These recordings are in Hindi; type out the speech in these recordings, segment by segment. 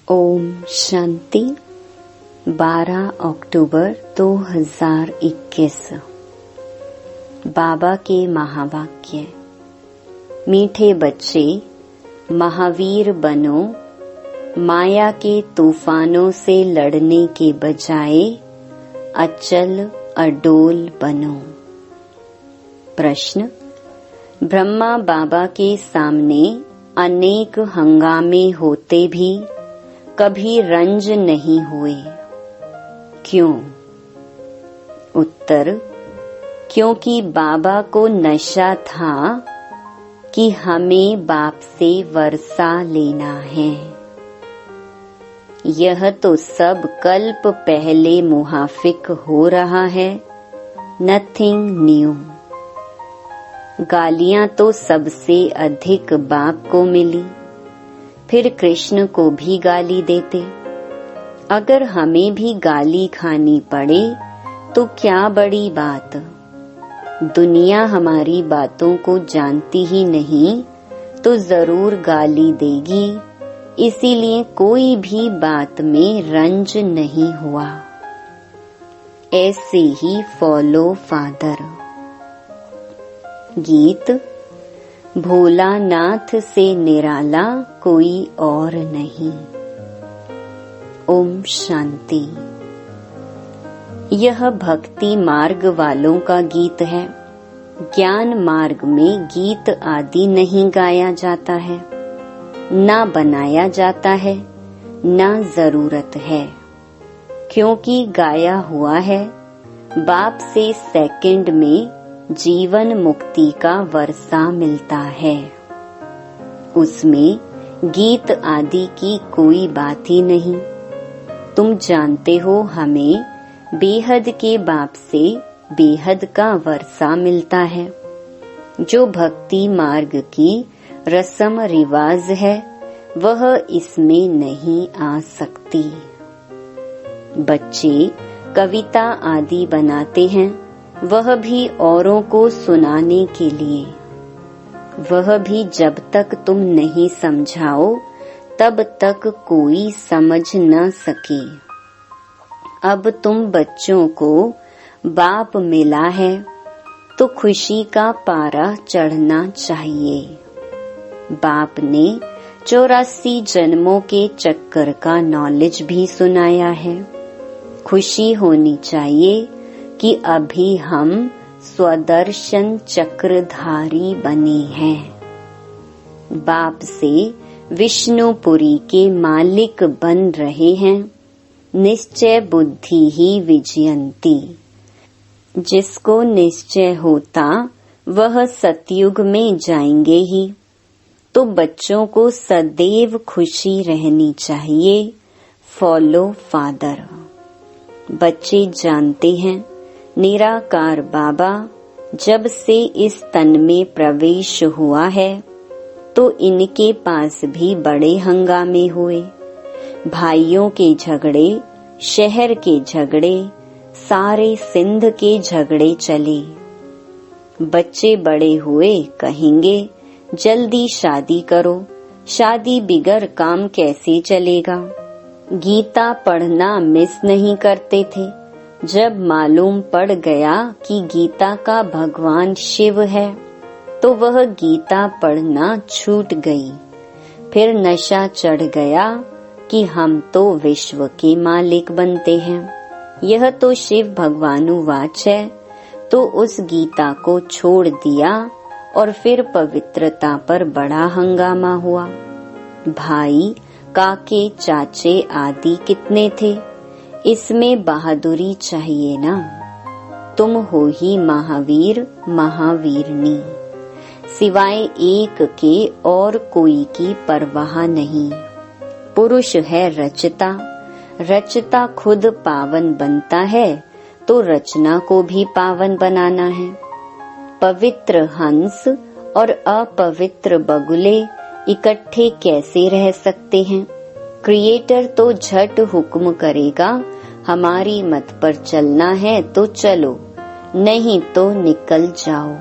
ओम शांति। 12 अक्टूबर 2021। बाबा के महावाक्य। मीठे बच्चे, महावीर बनो, माया के तूफानों से लड़ने के बजाय अचल अडोल बनो। प्रश्न। ब्रह्मा बाबा के सामने अनेक हंगामे होते भी कभी रंज नहीं हुए, क्यों? उत्तर। क्योंकि बाबा को नशा था कि हमें बाप से वर्षा लेना है। यह तो सब कल्प पहले मुहाफिक हो रहा है, नथिंग न्यू। गालियां तो सबसे अधिक बाप को मिली, फिर कृष्ण को भी गाली देते। अगर हमें भी गाली खानी पड़े तो क्या बड़ी बात। दुनिया हमारी बातों को जानती ही नहीं तो जरूर गाली देगी, इसीलिए कोई भी बात में रंज नहीं हुआ। ऐसे ही फॉलो फादर। गीत। भोलानाथ से निराला कोई और नहीं। ओम शांति। यह भक्ति मार्ग वालों का गीत है। ज्ञान मार्ग में गीत आदि नहीं गाया जाता है, ना बनाया जाता है, ना जरूरत है, क्योंकि गाया हुआ है बाप से सेकंड में जीवन मुक्ति का वर्षा मिलता है। उसमें गीत आदि की कोई बात ही नहीं। तुम जानते हो हमें बेहद के बाप से बेहद का वर्षा मिलता है। जो भक्ति मार्ग की रस्म रिवाज है वह इसमें नहीं आ सकती। बच्चे कविता आदि बनाते हैं, वह भी औरों को सुनाने के लिए। वह भी जब तक तुम नहीं समझाओ तब तक कोई समझ न सके। अब तुम बच्चों को बाप मिला है तो खुशी का पारा चढ़ना चाहिए। बाप ने 84 जन्मों के चक्कर का नॉलेज भी सुनाया है। खुशी होनी चाहिए कि अभी हम स्वदर्शन चक्रधारी बने हैं। बाप से विष्णुपुरी के मालिक बन रहे हैं। निश्चय बुद्धि ही विजयंती। जिसको निश्चय होता वह सतयुग में जाएंगे ही। तो बच्चों को सदैव खुशी रहनी चाहिए। Follow father. बच्चे जानते हैं निराकार बाबा जब से इस तन में प्रवेश हुआ है तो इनके पास भी बड़े हंगामे हुए। भाइयों के झगड़े, शहर के झगड़े, सारे सिंध के झगड़े चले। बच्चे बड़े हुए कहेंगे जल्दी शादी करो, शादी बिगर काम कैसे चलेगा। गीता पढ़ना मिस नहीं करते थे। जब मालूम पड़ गया कि गीता का भगवान शिव है तो वह गीता पढ़ना छूट गई। फिर नशा चढ़ गया कि हम तो विश्व के मालिक बनते हैं। यह तो शिव भगवानुवाच है, तो उस गीता को छोड़ दिया और फिर पवित्रता पर बड़ा हंगामा हुआ। भाई, काके, चाचे आदि कितने थे। इसमें बहादुरी चाहिए ना। तुम हो ही महावीर महावीरनी। सिवाय एक के और कोई की परवाह नहीं। पुरुष है रचता, रचता खुद पावन बनता है तो रचना को भी पावन बनाना है। पवित्र हंस और अपवित्र बगुले इकट्ठे कैसे रह सकते हैं। क्रिएटर तो झट हुक्म करेगा, हमारी मत पर चलना है तो चलो, नहीं तो निकल जाओ।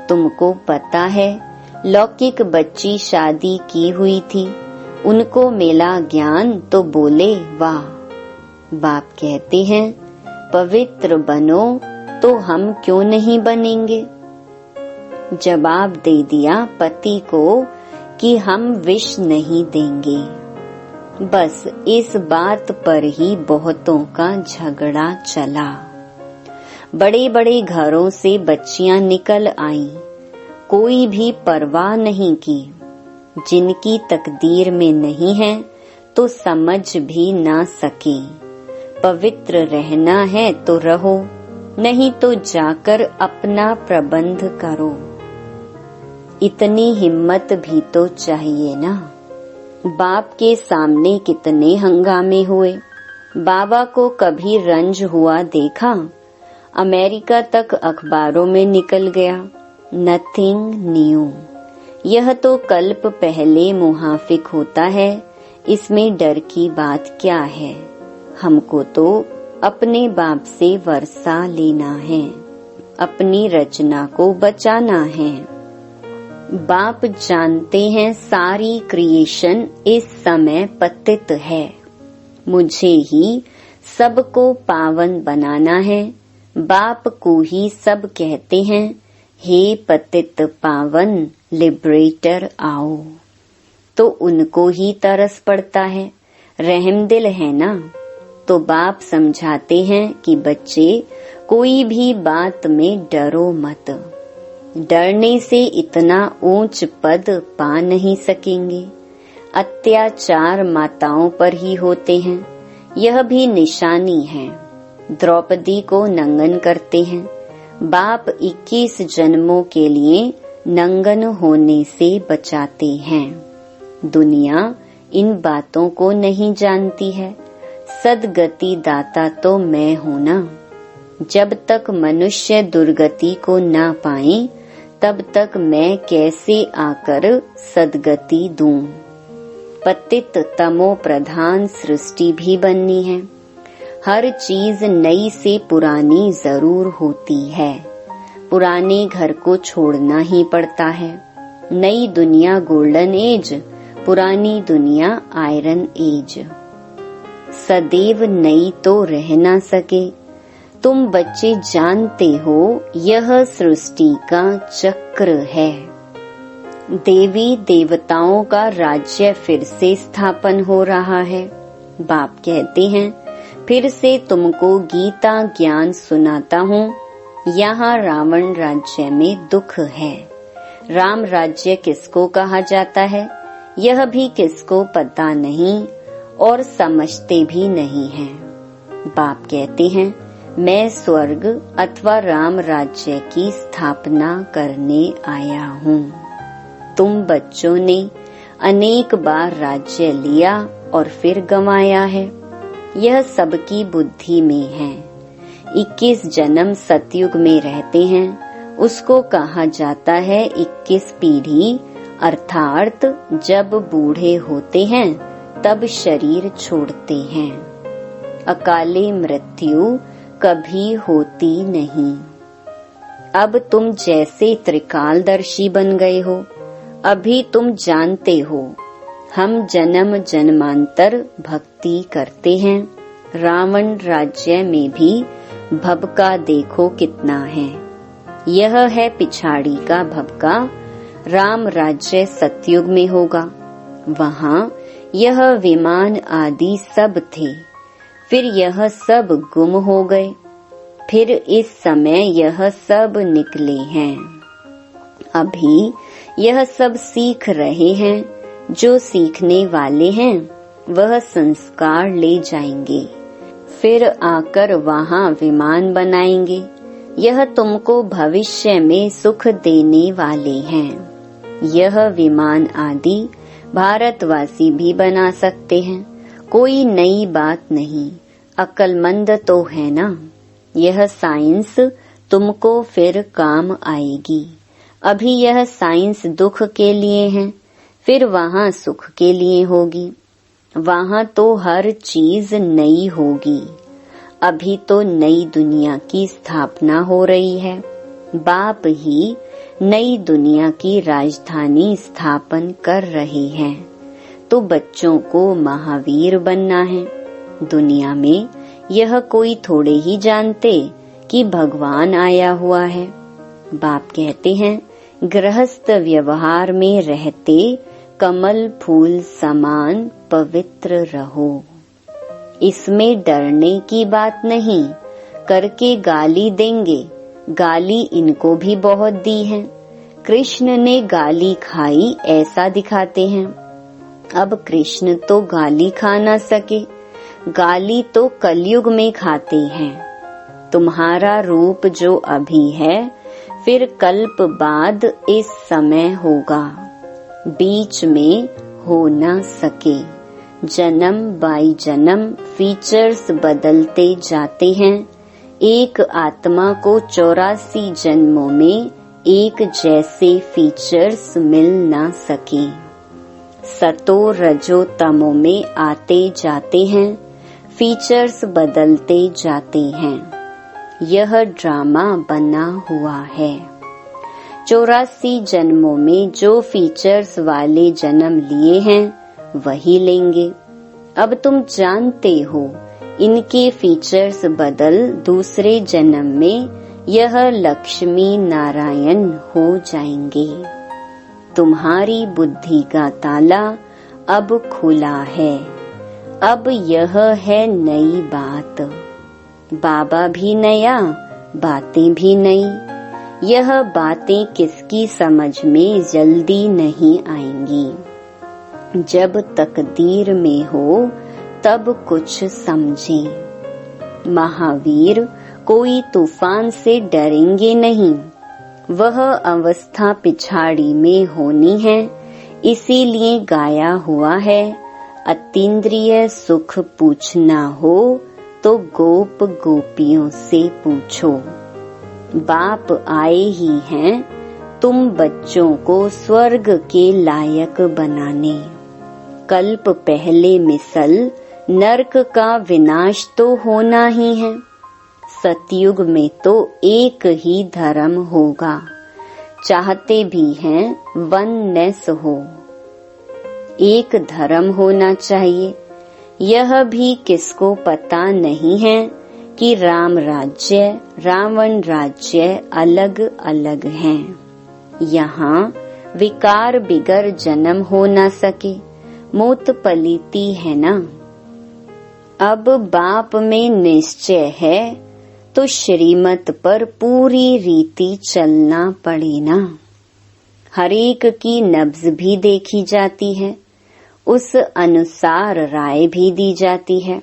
तुमको पता है लौकिक बच्ची शादी की हुई थी, उनको मिला ज्ञान तो बोले वाह। बाप कहते हैं पवित्र बनो, तो हम क्यों नहीं बनेंगे। जवाब दे दिया पति को कि हम विष नहीं देंगे। बस इस बात पर ही बहुतों का झगड़ा चला। बड़े बड़े घरों से बच्चियां निकल आईं, कोई भी परवाह नहीं की। जिनकी तकदीर में नहीं है तो समझ भी ना सके। पवित्र रहना है तो रहो, नहीं तो जाकर अपना प्रबंध करो। इतनी हिम्मत भी तो चाहिए ना। बाप के सामने कितने हंगामे हुए। बाबा को कभी रंज हुआ देखा? अमेरिका तक अखबारों में निकल गया। Nothing new. यह तो कल्प पहले मुहाफिक होता है, इसमें डर की बात क्या है। हमको तो अपने बाप से वर्षा लेना है, अपनी रचना को बचाना है। बाप जानते हैं सारी क्रिएशन इस समय पतित है, मुझे ही सबको पावन बनाना है। बाप को ही सब कहते हैं हे पतित पावन लिबरेटर आओ। तो उनको ही तरस पड़ता है, रहमदिल है ना। तो बाप समझाते हैं कि बच्चे कोई भी बात में डरो मत। डरने से इतना ऊंच पद पा नहीं सकेंगे। अत्याचार माताओं पर ही होते हैं, यह भी निशानी है। द्रौपदी को नंगन करते हैं। बाप 21 जन्मों के लिए नंगन होने से बचाते हैं। दुनिया इन बातों को नहीं जानती है। सदगति दाता तो मैं हूं ना। जब तक मनुष्य दुर्गति को ना पाए, तब तक मैं कैसे आकर सदगति दूं। पतित तमो प्रधान सृष्टि भी बननी है। हर चीज नई से पुरानी जरूर होती है। पुराने घर को छोड़ना ही पड़ता है। नई दुनिया गोल्डन एज, पुरानी दुनिया आयरन एज। सदैव नई तो रह ना सके। तुम बच्चे जानते हो यह सृष्टि का चक्र है। देवी देवताओं का राज्य फिर से स्थापन हो रहा है। बाप कहते हैं फिर से तुमको गीता ज्ञान सुनाता हूँ। यहाँ रावण राज्य में दुख है। राम राज्य किसको कहा जाता है यह भी किसको पता नहीं और समझते भी नहीं है। बाप कहते हैं मैं स्वर्ग अथवा राम राज्य की स्थापना करने आया हूँ। तुम बच्चों ने अनेक बार राज्य लिया और फिर गंवाया है। यह सबकी बुद्धि में है। 21 जन्म सतयुग में रहते हैं, उसको कहा जाता है 21 पीढ़ी। अर्थात जब बूढ़े होते हैं तब शरीर छोड़ते हैं। अकाले मृत्यु कभी होती नहीं। अब तुम जैसे त्रिकालदर्शी बन गए हो। अभी तुम जानते हो हम जन्म जन्मांतर भक्ति करते हैं। रावण राज्य में भी भबका देखो कितना है। यह है पिछाड़ी का भबका। राम राज्य सतयुग में होगा। वहाँ यह विमान आदि सब थे, फिर यह सब गुम हो गए, फिर इस समय यह सब निकले हैं। अभी यह सब सीख रहे हैं। जो सीखने वाले हैं वह संस्कार ले जाएंगे, फिर आकर वहाँ विमान बनाएंगे। यह तुमको भविष्य में सुख देने वाले हैं। यह विमान आदि भारतवासी भी बना सकते हैं, कोई नई बात नहीं। अक्लमंद तो है ना। यह साइंस तुमको फिर काम आएगी। अभी यह साइंस दुख के लिए है, फिर वहाँ सुख के लिए होगी। वहाँ तो हर चीज नई होगी। अभी तो नई दुनिया की स्थापना हो रही है। बाप ही नई दुनिया की राजधानी स्थापन कर रहे हैं। तो बच्चों को महावीर बनना है। दुनिया में यह कोई थोड़े ही जानते कि भगवान आया हुआ है। बाप कहते हैं, गृहस्थ व्यवहार में रहते कमल फूल समान पवित्र रहो। इसमें डरने की बात नहीं। करके गाली देंगे, गाली इनको भी बहुत दी है। कृष्ण ने गाली खाई ऐसा दिखाते हैं। अब कृष्ण तो गाली खा ना सके, गाली तो कलयुग में खाते हैं। तुम्हारा रूप जो अभी है, फिर कल्प बाद इस समय होगा, बीच में हो ना सके। जन्म बाई जन्म फीचर्स बदलते जाते हैं। एक आत्मा को 84 जन्मों में एक जैसे फीचर्स मिल ना सके। सतो रजो तमो में आते जाते हैं, फीचर्स बदलते जाते हैं। यह ड्रामा बना हुआ है। 84 जन्मों में जो फीचर्स वाले जन्म लिए हैं वही लेंगे। अब तुम जानते हो इनके फीचर्स बदल दूसरे जन्म में यह लक्ष्मी नारायण हो जाएंगे। तुम्हारी बुद्धि का ताला अब खुला है। अब यह है नई बात। बाबा भी नया, बातें भी नई। यह बातें किसकी समझ में जल्दी नहीं आएंगी। जब तकदीर में हो तब कुछ समझें। महावीर कोई तूफान से डरेंगे नहीं। वह अवस्था पिछाड़ी में होनी है, इसीलिए गाया हुआ है, अतीन्द्रिय सुख पूछना हो तो गोप गोपियों से पूछो। बाप आए ही हैं तुम बच्चों को स्वर्ग के लायक बनाने। कल्प पहले मिसल नरक का विनाश तो होना ही है। सतयुग में तो एक ही धर्म होगा, चाहते भी हैं वननेस हो। एक धर्म होना चाहिए। यह भी किसको पता नहीं है कि राम राज्य रावण राज्य अलग अलग हैं। यहाँ विकार बिगर जन्म हो ना सके, मूत पलीती है ना। अब बाप में निश्चय है तो श्रीमत पर पूरी रीति चलना पड़े ना। हरेक की नब्ज भी देखी जाती है, उस अनुसार राय भी दी जाती है।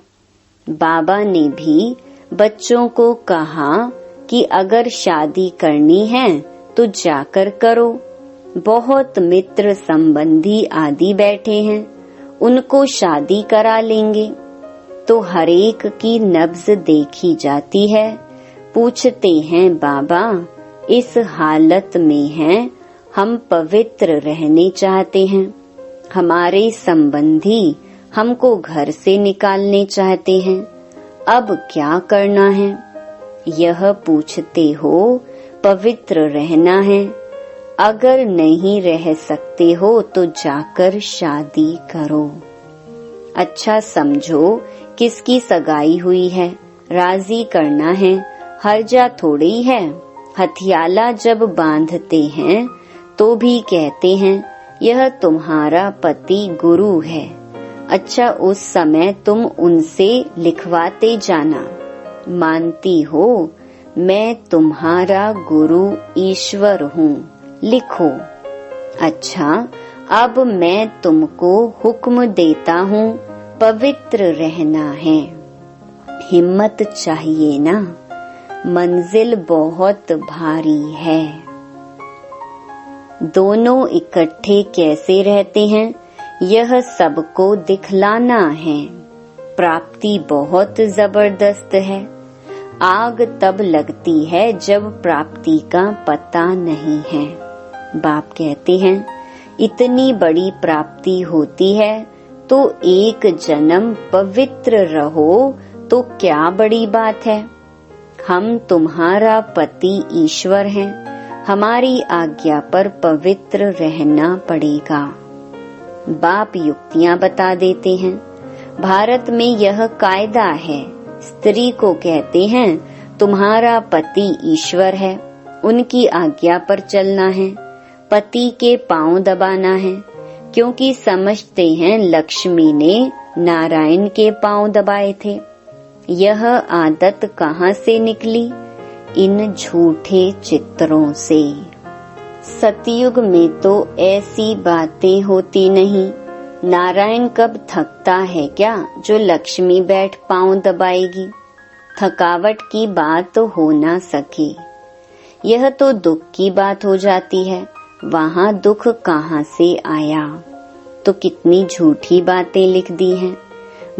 बाबा ने भी बच्चों को कहा कि अगर शादी करनी है तो जाकर करो। बहुत मित्र संबंधी आदि बैठे हैं, उनको शादी करा लेंगे। तो हरेक की नब्ज देखी जाती है। पूछते हैं, बाबा इस हालत में हैं, हम पवित्र रहने चाहते हैं। हमारे संबंधी हमको घर से निकालने चाहते हैं, अब क्या करना है? यह पूछते हो। पवित्र रहना है। अगर नहीं रह सकते हो तो जाकर शादी करो। अच्छा समझो किसकी सगाई हुई है, राजी करना है, हर्जा थोड़ी है। हथियाला जब बांधते हैं तो भी कहते हैं यह तुम्हारा पति गुरु है। अच्छा उस समय तुम उनसे लिखवाते जाना, मानती हो मैं तुम्हारा गुरु ईश्वर हूँ, लिखो। अच्छा अब मैं तुमको हुक्म देता हूँ, पवित्र रहना है। हिम्मत चाहिए ना, मंजिल बहुत भारी है। दोनों इकट्ठे कैसे रहते हैं यह सबको दिखलाना है। प्राप्ति बहुत जबरदस्त है। आग तब लगती है जब प्राप्ति का पता नहीं है। बाप कहते हैं इतनी बड़ी प्राप्ति होती है तो एक जन्म पवित्र रहो तो क्या बड़ी बात है। हम तुम्हारा पति ईश्वर हैं, हमारी आज्ञा पर पवित्र रहना पड़ेगा। बाप युक्तियां बता देते हैं। भारत में यह कायदा है, स्त्री को कहते हैं तुम्हारा पति ईश्वर है, उनकी आज्ञा पर चलना है, पति के पांव दबाना है, क्योंकि समझते हैं लक्ष्मी ने नारायण के पांव दबाए थे। यह आदत कहाँ से निकली? इन झूठे चित्रों से। सतयुग में तो ऐसी बातें होती नहीं। नारायण कब थकता है क्या जो लक्ष्मी बैठ पांव दबाएगी? थकावट की बात तो हो ना सके। यह तो दुख की बात हो जाती है। वहाँ दुख कहाँ से आया? तो कितनी झूठी बातें लिख दी हैं।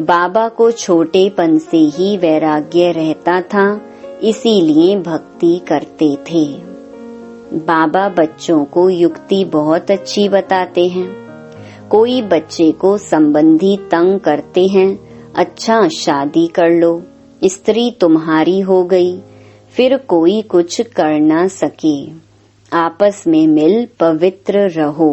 बाबा को छोटेपन से ही वैराग्य रहता था, इसीलिए भक्ति करते थे। बाबा बच्चों को युक्ति बहुत अच्छी बताते हैं। कोई बच्चे को संबंधी तंग करते हैं, अच्छा शादी कर लो, स्त्री तुम्हारी हो गई, फिर कोई कुछ कर ना सके। आपस में मिल पवित्र रहो,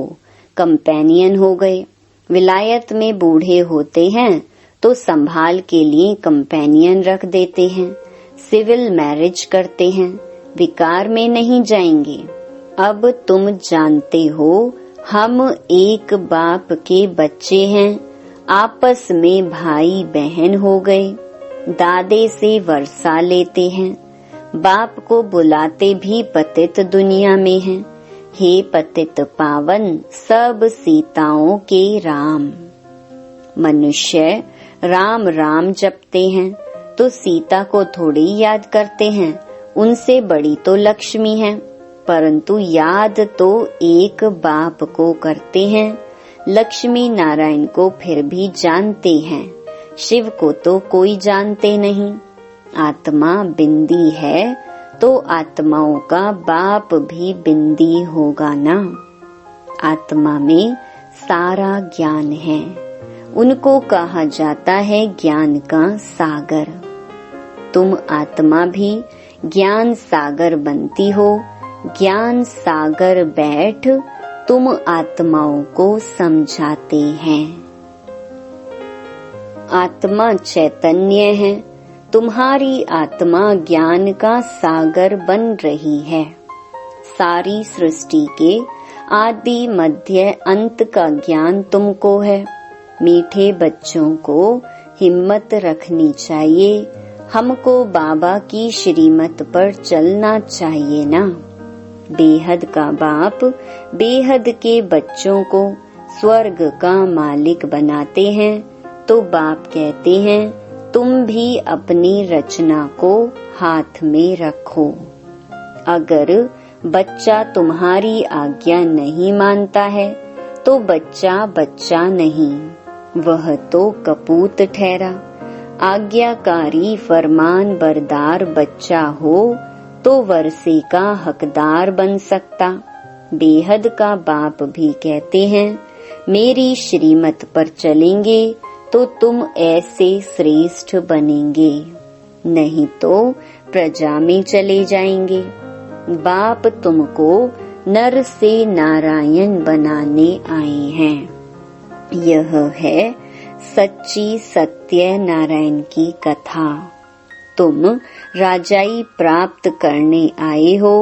कंपेनियन हो गए। विलायत में बूढ़े होते हैं तो संभाल के लिए कंपेनियन रख देते हैं, सिविल मैरिज करते हैं, विकार में नहीं जाएंगे। अब तुम जानते हो हम एक बाप के बच्चे हैं, आपस में भाई बहन हो गए, दादे से वर्षा लेते हैं, बाप को बुलाते भी पतित दुनिया में हैं। हे पतित पावन सब सीताओं के राम। मनुष्य राम राम जपते हैं तो सीता को थोड़ी याद करते हैं, उनसे बड़ी तो लक्ष्मी है, परंतु याद तो एक बाप को करते हैं। लक्ष्मी नारायण को फिर भी जानते हैं, शिव को तो कोई जानते नहीं। आत्मा बिंदी है तो आत्माओं का बाप भी बिंदी होगा ना। आत्मा में सारा ज्ञान है, उनको कहा जाता है ज्ञान का सागर। तुम आत्मा भी ज्ञान सागर बनती हो। ज्ञान सागर बैठ तुम आत्माओं को समझाते हैं। आत्मा चैतन्य है, तुम्हारी आत्मा ज्ञान का सागर बन रही है। सारी सृष्टि के आदि मध्य अंत का ज्ञान तुमको है। मीठे बच्चों को हिम्मत रखनी चाहिए, हमको बाबा की श्रीमत पर चलना चाहिए ना। बेहद का बाप बेहद के बच्चों को स्वर्ग का मालिक बनाते हैं, तो बाप कहते हैं तुम भी अपनी रचना को हाथ में रखो। अगर बच्चा तुम्हारी आज्ञा नहीं मानता है तो बच्चा बच्चा नहीं, वह तो कपूत ठहरा। आज्ञाकारी फरमान बरदार बच्चा हो तो वर्षे का हकदार बन सकता। बेहद का बाप भी कहते हैं मेरी श्रीमत पर चलेंगे तो तुम ऐसे श्रेष्ठ बनेंगे, नहीं तो प्रजा में चले जाएंगे। बाप तुमको नर से नारायण बनाने आए हैं। यह है सच्ची सत्य नारायण की कथा। तुम राजाई प्राप्त करने आए हो,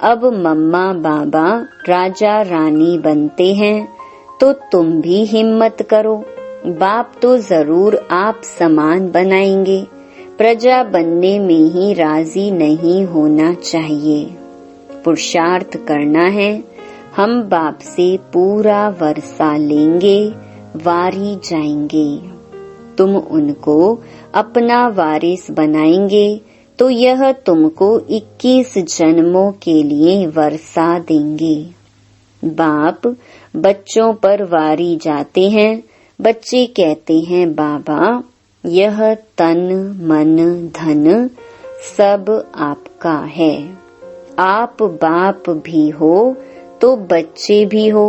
अब मम्मा बाबा राजा रानी बनते हैं, तो तुम भी हिम्मत करो। बाप तो जरूर आप समान बनाएंगे, प्रजा बनने में ही राजी नहीं होना चाहिए। पुरुषार्थ करना है, हम बाप से पूरा वर्षा लेंगे, वारी जाएंगे। तुम उनको अपना वारिस बनाएंगे तो यह तुमको 21 जन्मों के लिए वर्षा देंगे। बाप बच्चों पर वारी जाते हैं, बच्चे कहते हैं बाबा यह तन मन धन सब आपका है। आप बाप भी हो तो बच्चे भी हो,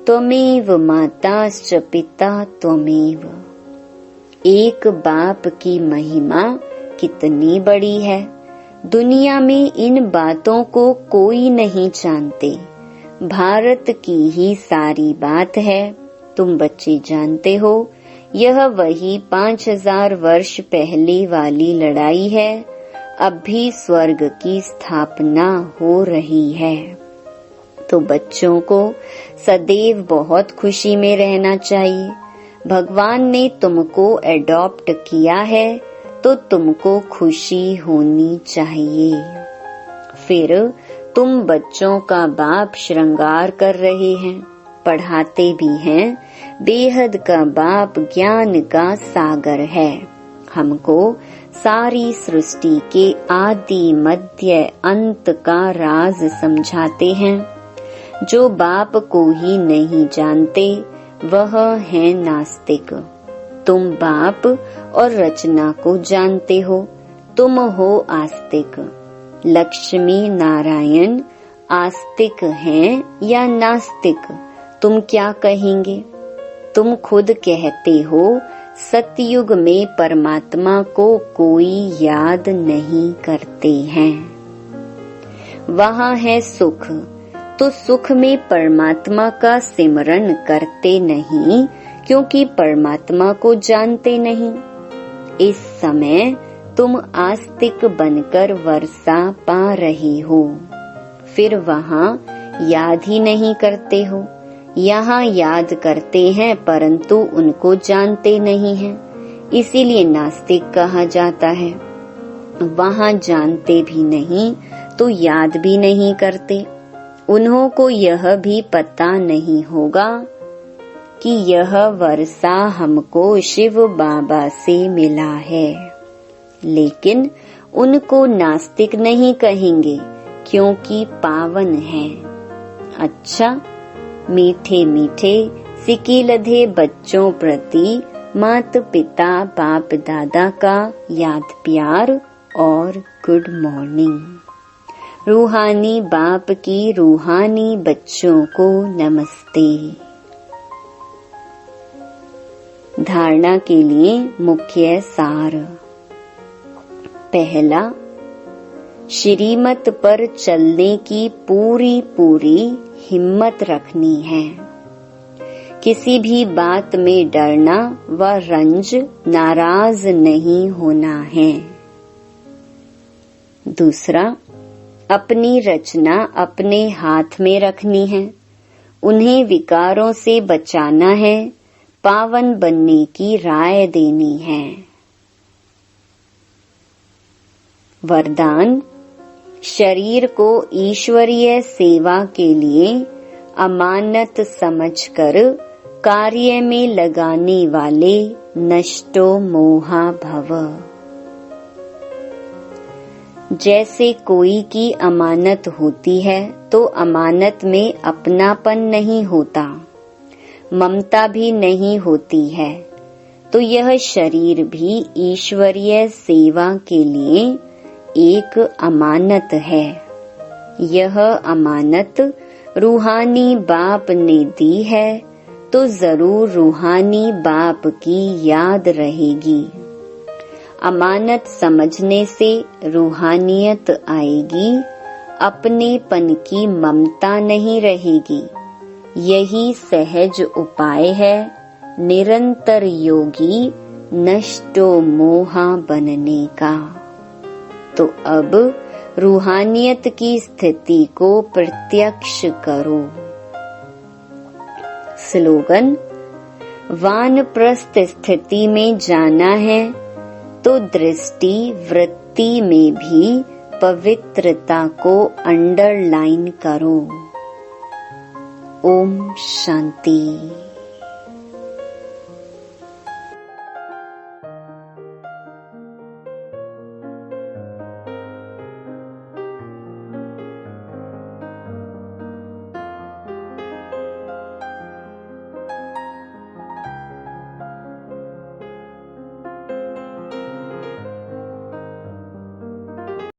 त्वमेव माताश्च पिता त्वमेव। एक बाप की महिमा कितनी बड़ी है, दुनिया में इन बातों को कोई नहीं जानते। भारत की ही सारी बात है, तुम बच्चे जानते हो, यह वही 5000 वर्ष पहले वाली लड़ाई है। अब भी स्वर्ग की स्थापना हो रही है। तो बच्चों को सदैव बहुत खुशी में रहना चाहिए। भगवान ने तुमको एडॉप्ट किया है तो तुमको खुशी होनी चाहिए। फिर तुम बच्चों का बाप श्रृंगार कर रहे हैं, पढ़ाते भी हैं। बेहद का बाप ज्ञान का सागर है। हमको सारी सृष्टि के आदि मध्य अंत का राज समझाते हैं। जो बाप को ही नहीं जानते वह है नास्तिक। तुम बाप और रचना को जानते हो, तुम हो आस्तिक। लक्ष्मी नारायण आस्तिक हैं या नास्तिक, तुम क्या कहेंगे? तुम खुद कहते हो सतयुग में परमात्मा को कोई याद नहीं करते हैं। वहाँ है सुख, तो सुख में परमात्मा का सिमरन करते नहीं क्योंकि परमात्मा को जानते नहीं। इस समय तुम आस्तिक बनकर वर्षा पा रहे हो, फिर वहाँ याद ही नहीं करते हो। यहाँ याद करते हैं परंतु उनको जानते नहीं हैं, इसीलिए नास्तिक कहा जाता है। वहाँ जानते भी नहीं तो याद भी नहीं करते। उन्हों को यह भी पता नहीं होगा कि यह वर्षा हमको शिव बाबा से मिला है, लेकिन उनको नास्तिक नहीं कहेंगे क्योंकि पावन है। अच्छा, मीठे मीठे सिकिलधे बच्चों प्रति माता पिता बाप दादा का याद प्यार और गुड मॉर्निंग। रूहानी बाप की रूहानी बच्चों को नमस्ते। धारणा के लिए मुख्य सार। पहला, श्रीमत पर चलने की पूरी हिम्मत रखनी है। किसी भी बात में डरना व रंज नाराज नहीं होना है। दूसरा, अपनी रचना अपने हाथ में रखनी है, उन्हें विकारों से बचाना है, पावन बनने की राय देनी है। वरदान, शरीर को ईश्वरीय सेवा के लिए अमानत समझकर कार्य में लगाने वाले नष्टो मोहा भव। जैसे कोई की अमानत होती है तो अमानत में अपनापन नहीं होता, ममता भी नहीं होती है, तो यह शरीर भी ईश्वरीय सेवा के लिए एक अमानत है। यह अमानत रूहानी बाप ने दी है तो जरूर रूहानी बाप की याद रहेगी। अमानत समझने से रूहानियत आएगी, अपनेपन की ममता नहीं रहेगी। यही सहज उपाय है निरंतर योगी नष्टो मोहा बनने का। तो अब रूहानियत की स्थिति को प्रत्यक्ष करो। स्लोगन, वानप्रस्थ स्थिति में जाना है तो दृष्टि वृत्ति में भी पवित्रता को अंडरलाइन करो। ओम शांति।